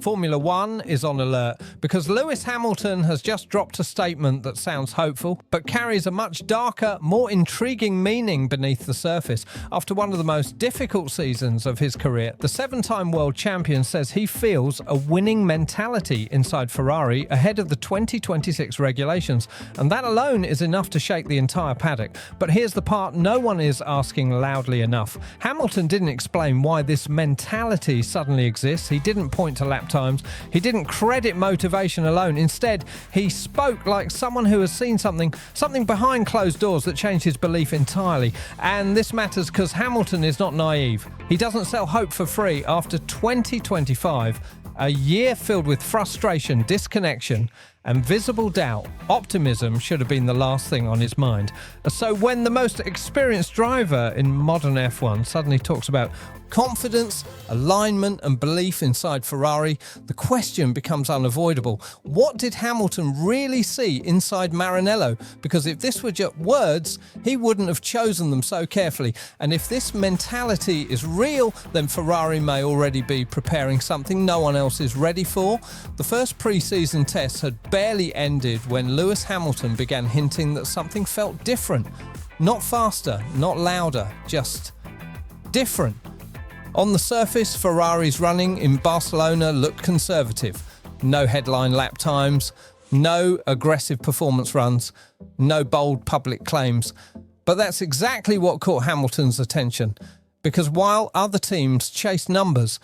Formula One is on alert because Lewis Hamilton has just dropped a statement that sounds hopeful, but carries a much darker, more intriguing meaning beneath the surface. After one of the most difficult seasons of his career, the seven-time world champion says he feels a winning mentality inside Ferrari ahead of the 2026 regulations, and that alone is enough to shake the entire paddock. But here's the part no one is asking loudly enough. Hamilton didn't explain why this mentality suddenly exists. He didn't point to lap times. He didn't credit motivation alone. Instead, he spoke like someone who has seen something behind closed doors that changed his belief entirely. And this matters because Hamilton is not naive. He doesn't sell hope for free. After 2025, a year filled with frustration, disconnection, and visible doubt, optimism should have been the last thing on his mind. So when the most experienced driver in modern F1 suddenly talks about confidence, alignment and belief inside Ferrari, the question becomes unavoidable. What did Hamilton really see inside Maranello? Because if this were just words, he wouldn't have chosen them so carefully. And if this mentality is real, then Ferrari may already be preparing something no one else is ready for. The first pre-season tests had barely ended when Lewis Hamilton began hinting that something felt different. Not faster, not louder, just different. On the surface, Ferrari's running in Barcelona looked conservative. No headline lap times, no aggressive performance runs, no bold public claims. But that's exactly what caught Hamilton's attention. Because while other teams chased numbers,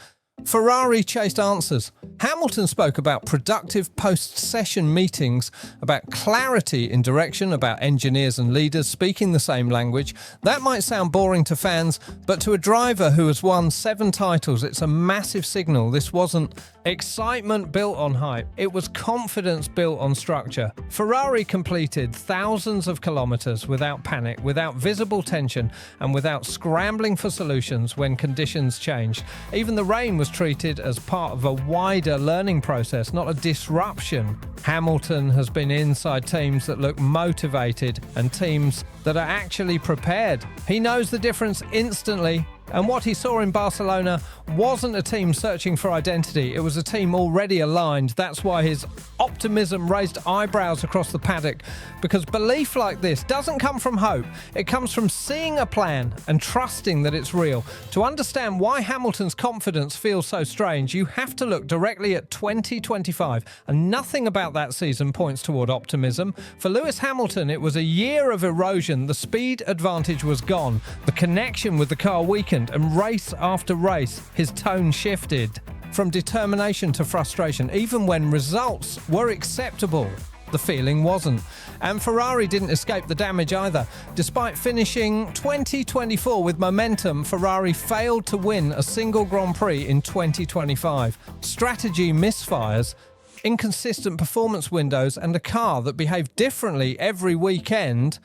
Ferrari chased answers. Hamilton spoke about productive post-session meetings, about clarity in direction, about engineers and leaders speaking the same language. That might sound boring to fans, but to a driver who has won 7 titles, it's a massive signal. This wasn't excitement built on hype. It was confidence built on structure. Ferrari completed thousands of kilometers without panic, without visible tension, and without scrambling for solutions when conditions changed. Even the rain was treated as part of a wider learning process, not a disruption. Hamilton has been inside teams that look motivated and teams that are actually prepared. He knows the difference instantly. And what he saw in Barcelona wasn't a team searching for identity. It was a team already aligned. That's why his optimism raised eyebrows across the paddock, because belief like this doesn't come from hope. It comes from seeing a plan and trusting that it's real. To understand why Hamilton's confidence feels so strange, you have to look directly at 2025, and nothing about that season points toward optimism. For Lewis Hamilton, it was a year of erosion. The speed advantage was gone. The connection with the car weakened, and race after race, his tone shifted from determination to frustration. Even when results were acceptable, the feeling wasn't. And Ferrari didn't escape the damage either. Despite finishing 2024 with momentum, Ferrari failed to win a single Grand Prix in 2025. Strategy misfires, inconsistent performance windows, and a car that behaved differently every weekend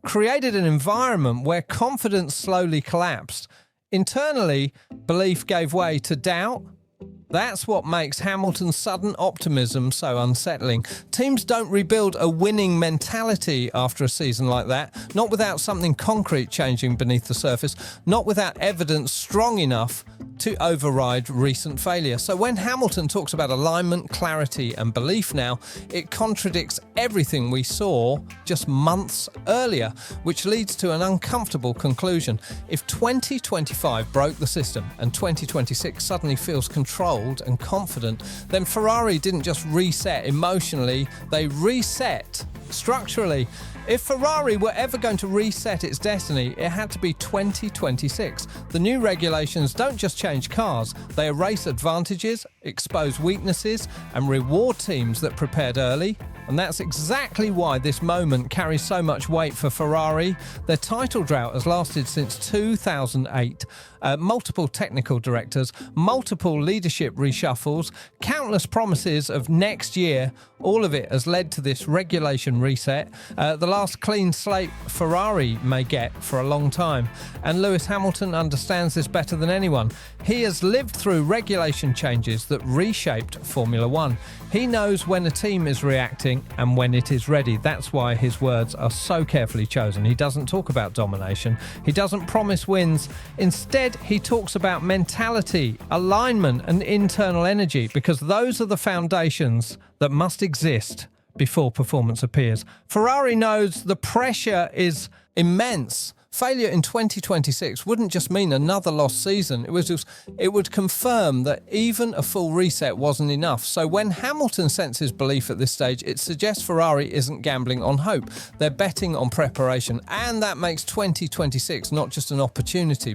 created an environment where confidence slowly collapsed. Internally, belief gave way to doubt. That's what makes Hamilton's sudden optimism so unsettling. Teams don't rebuild a winning mentality after a season like that, not without something concrete changing beneath the surface, not without evidence strong enough to override recent failure. So when Hamilton talks about alignment, clarity and belief now, it contradicts everything we saw just months earlier, which leads to an uncomfortable conclusion. If 2025 broke the system and 2026 suddenly feels controlled and confident, then Ferrari didn't just reset emotionally, they reset structurally. If Ferrari were ever going to reset its destiny, it had to be 2026. The new regulations don't just change cars, they erase advantages, expose weaknesses, and reward teams that prepared early. And that's exactly why this moment carries so much weight for Ferrari. Their title drought has lasted since 2008. Multiple technical directors, multiple leadership reshuffles, countless promises of next year. All of it has led to this regulation reset. The last clean slate Ferrari may get for a long time. And Lewis Hamilton understands this better than anyone. He has lived through regulation changes that reshaped Formula One. He knows when a team is reacting and when it is ready. That's why his words are so carefully chosen. He doesn't talk about domination. He doesn't promise wins. Instead, Instead, he talks about mentality, alignment, and internal energy, because those are the foundations that must exist before performance appears. Ferrari knows the pressure is immense. Failure in 2026 wouldn't just mean another lost season. It would confirm that even a full reset wasn't enough. So when Hamilton senses belief at this stage, it suggests Ferrari isn't gambling on hope. They're betting on preparation. And that makes 2026 not just an opportunity,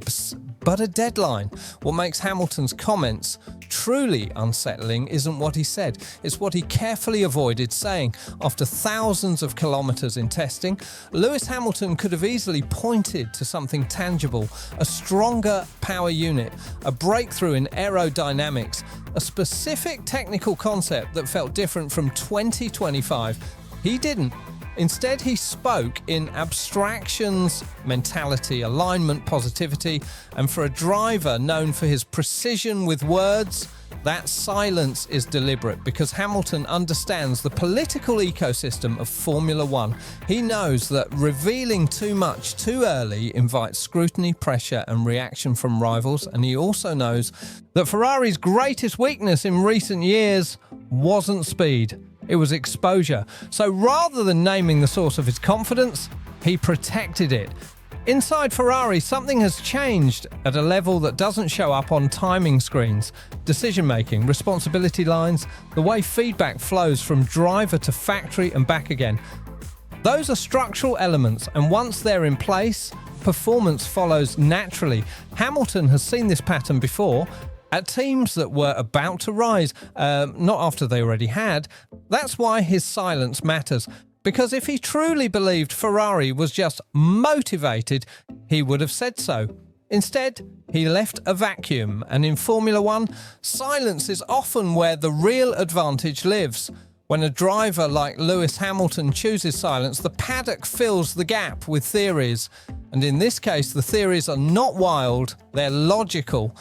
but a deadline. What makes Hamilton's comments truly unsettling isn't what he said. It's what he carefully avoided saying. After thousands of kilometres in testing, Lewis Hamilton could have easily pointed to something tangible, a stronger power unit, a breakthrough in aerodynamics, a specific technical concept that felt different from 2025. He didn't. Instead, he spoke in abstractions, mentality, alignment, positivity, and for a driver known for his precision with words, that silence is deliberate because Hamilton understands the political ecosystem of Formula One. He knows that revealing too much too early invites scrutiny, pressure, and reaction from rivals, and he also knows that Ferrari's greatest weakness in recent years wasn't speed. It was exposure. So rather than naming the source of his confidence, he protected it. Inside Ferrari, something has changed at a level that doesn't show up on timing screens. Decision-making, responsibility lines, the way feedback flows from driver to factory and back again. Those are structural elements, and once they're in place, performance follows naturally. Hamilton has seen this pattern before, at teams that were about to rise, not after they already had. That's why his silence matters. Because if he truly believed Ferrari was just motivated, he would have said so. Instead, he left a vacuum, and in Formula One, silence is often where the real advantage lives. When a driver like Lewis Hamilton chooses silence, the paddock fills the gap with theories. And in this case, the theories are not wild, they're logical.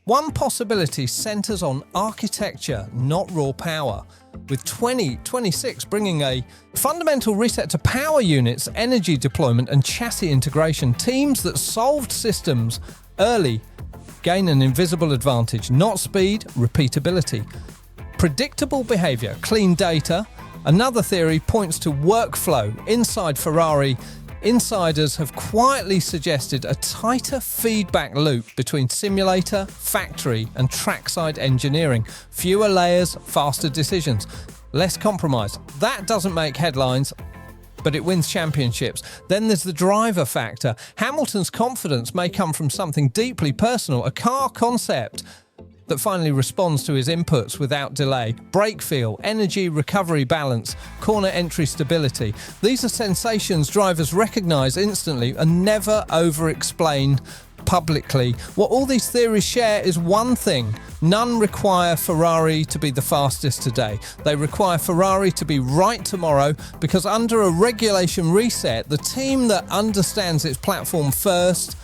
One possibility centres on architecture, not raw power. With 2026 bringing a fundamental reset to power units, energy deployment and chassis integration, teams that solved systems early gain an invisible advantage, not speed, repeatability. Predictable behaviour, clean data. Another theory points to workflow. Inside Ferrari, insiders have quietly suggested a tighter feedback loop between simulator, factory, and trackside engineering. Fewer layers, faster decisions, less compromise. That doesn't make headlines, but it wins championships. Then there's the driver factor. Hamilton's confidence may come from something deeply personal, a car concept that finally responds to his inputs without delay. Brake feel, energy recovery balance, corner entry stability. These are sensations drivers recognise instantly and never over-explain publicly. What all these theories share is one thing. None require Ferrari to be the fastest today. They require Ferrari to be right tomorrow, because under a regulation reset, the team that understands its platform first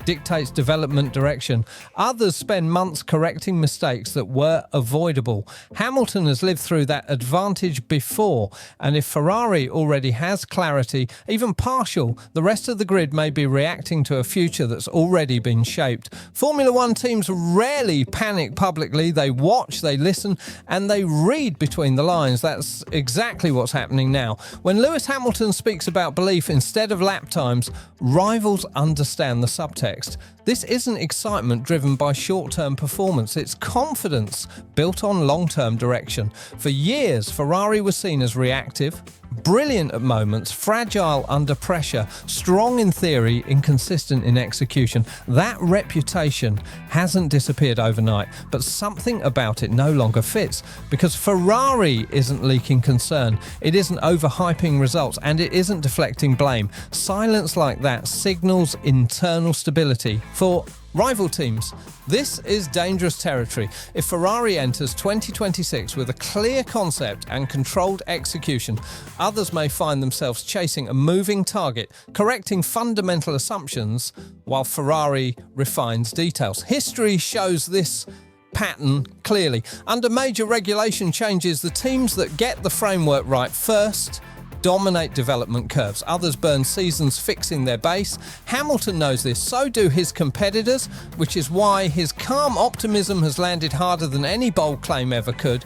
dictates development direction. Others spend months correcting mistakes that were avoidable. Hamilton has lived through that advantage before, and if Ferrari already has clarity, even partial, the rest of the grid may be reacting to a future that's already been shaped. Formula One teams rarely panic publicly. They watch, they listen, and they read between the lines. That's exactly what's happening now. When Lewis Hamilton speaks about belief instead of lap times, rivals understand the subtext. This isn't excitement driven by short-term performance, it's confidence built on long-term direction. For years, Ferrari was seen as reactive, brilliant at moments, fragile under pressure, strong in theory, inconsistent in execution. That reputation hasn't disappeared overnight, but something about it no longer fits, because Ferrari isn't leaking concern, it isn't overhyping results, and it isn't deflecting blame. Silence like that signals internal stability. For rival teams, this is dangerous territory. If Ferrari enters 2026 with a clear concept and controlled execution, others may find themselves chasing a moving target, correcting fundamental assumptions while Ferrari refines details. History shows this pattern clearly. Under major regulation changes, the teams that get the framework right first dominate development curves. Others burn seasons fixing their base. Hamilton knows this, so do his competitors, which is why his calm optimism has landed harder than any bold claim ever could.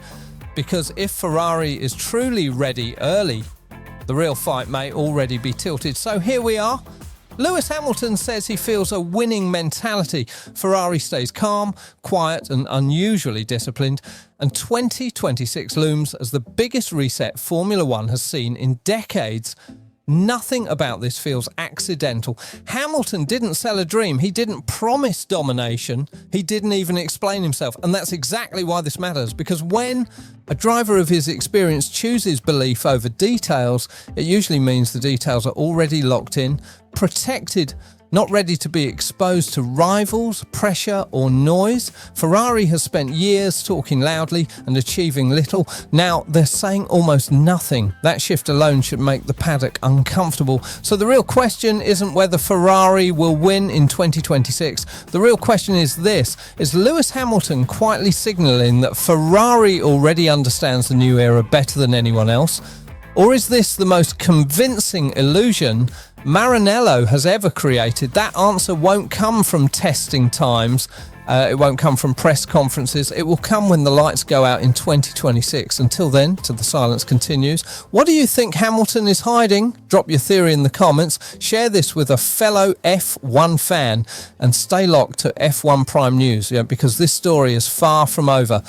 Because if Ferrari is truly ready early, the real fight may already be tilted. So here we are. Lewis Hamilton says he feels a winning mentality. Ferrari stays calm, quiet and unusually disciplined. And 2026 looms as the biggest reset Formula One has seen in decades. Nothing about this feels accidental. Hamilton didn't sell a dream. He didn't promise domination. He didn't even explain himself. And that's exactly why this matters. Because when a driver of his experience chooses belief over details, it usually means the details are already locked in, protected, not ready to be exposed to rivals, pressure or noise. Ferrari has spent years talking loudly and achieving little. Now they're saying almost nothing. That shift alone should make the paddock uncomfortable. So the real question isn't whether Ferrari will win in 2026. The real question is this: is Lewis Hamilton quietly signalling that Ferrari already understands the new era better than anyone else? Or is this the most convincing illusion Maranello has ever created? That answer won't come from testing times. It won't come from press conferences. It will come when the lights go out in 2026. Until then, till the silence continues, what do you think Hamilton is hiding? Drop your theory in the comments. Share this with a fellow F1 fan and stay locked to F1 Prime News, because this story is far from over.